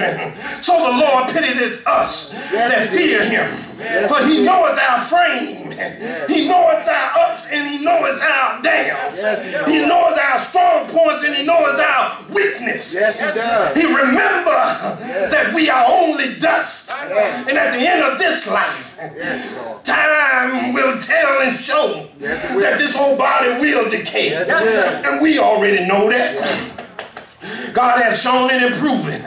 children. So the Lord pitieth us that fear him. For he knoweth our frame. He knoweth our ups and he knoweth our downs. He knoweth our strong points and he knoweth our weakness. He remember that we are only dust. And at the end of this life, time will tell and show that this whole body will decay. And we already know that. God has shown and proven.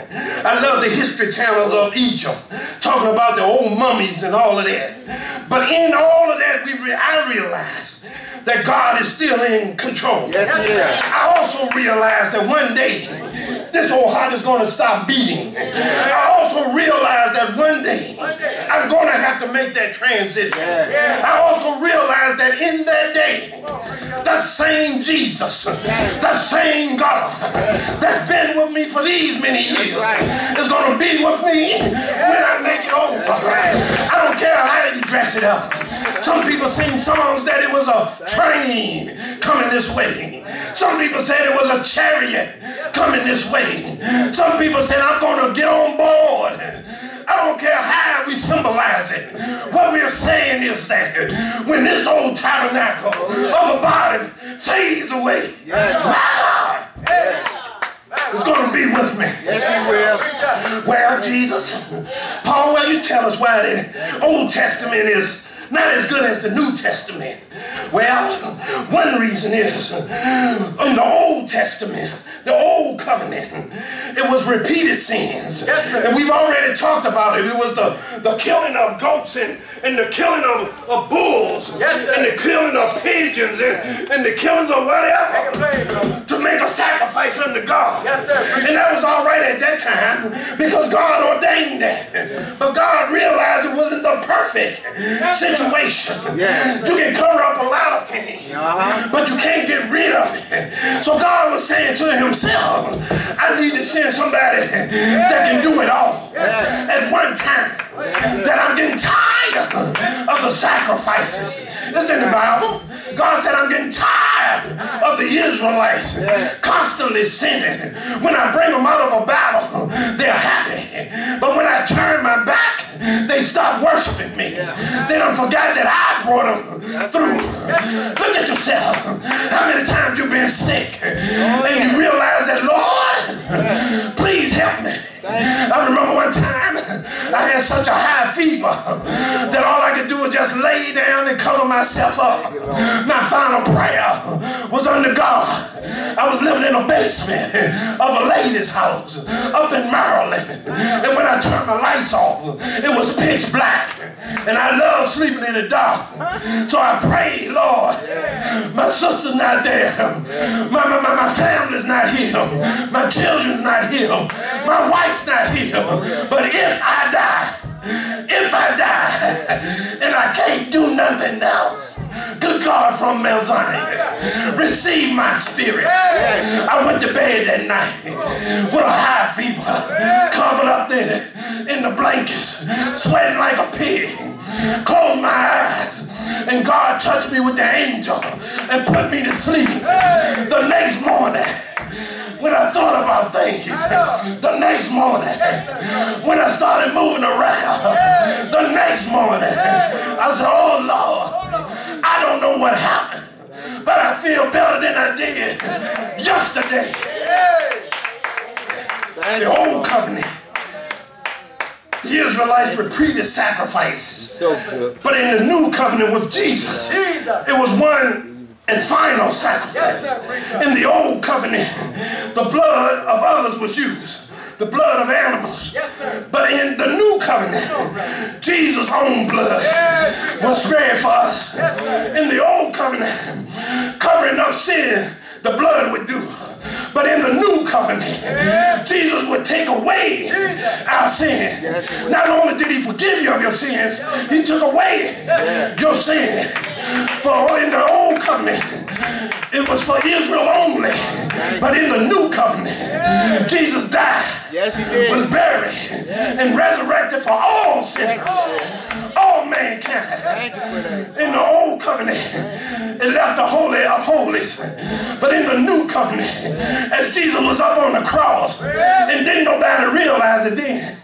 I love the history channels of Egypt, talking about the old mummies and all of that. But in all of that, I realized that God is still in control. I also realized that one day, this old heart is going to stop beating. I also realized that one day, I'm going to have to make that transition. I also realized that in that day, the same Jesus, the same God that's been with me for these many years is going to be with me when I make it over. I don't care how you dress it up. Some people sing songs that it was a train coming this way. Some people said it was a chariot coming this way. Some people said, I'm going to get on board. I don't care how we symbolize it. What we're saying is that when this old tabernacle of a body fades away, my heart is going to be with me. Well, Jesus, Paul, will you tell us why the Old Testament is not as good as the New Testament? Well, one reason is in the Old Testament, the Old Covenant, it was repeated sins. And we've already talked about it. It was the killing of goats and the killing of bulls and the killing of pigeons and the killings of whatever to make a sacrifice unto God. And that was all right at that time because God ordained that. But God realized it wasn't the perfect situation. You can cover up a lot of things, but you can't get rid of it. So God was saying to himself, I need to send somebody that can do it all at one time. That I'm getting tired of the sacrifices. It's in the Bible. God said, I'm getting tired of the Israelites constantly sinning. When I bring them out of a battle, they're happy. But when I turn my back, they stop worshiping me. They don't forget that I brought them through. Look at yourself. How many times you've been sick and you realize that, Lord, please help me. I remember one time I had such a high fever that all I could do was just lay down and cover myself up. My final prayer was unto God. I was living in a basement of a lady's house up in Maryland. And when I turned my lights off, it was pitch black. And I love sleeping in the dark. So I prayed, Lord, my sister's not there. My family's not here. My children's not here. My wife's not here. But if I die, and I can't do nothing else, good God from Mount Zion, receive my spirit. I went to bed that night with a high fever, covered up in the blankets, sweating like a pig. Closed my eyes, and God touched me with the angel and put me to sleep. The next morning, when I thought about things, the next morning, when I started moving around, the next morning, I said, oh Lord, I don't know what happened, but I feel better than I did yesterday. The old covenant, the Israelites repeated sacrifices. But in the new covenant with Jesus, it was one and final sacrifice. In the old covenant, the blood of others was used, the blood of animals. But in the new covenant, Jesus' own blood was spared for us. In the old covenant, covering up sin, the blood would do. But in the new covenant, Jesus would take away our sin. Not only did he forgive you of your sins, he took away your sin. For in the old covenant, it was for Israel only. But in the new covenant, Jesus died, was buried, and resurrected for all sinners, all mankind. In the old covenant, it left the Holy of Holies. But in the new covenant, as Jesus was up on the cross and didn't nobody nobody realized it then.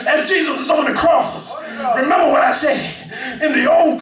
As Jesus was on the cross, remember what I said, in the old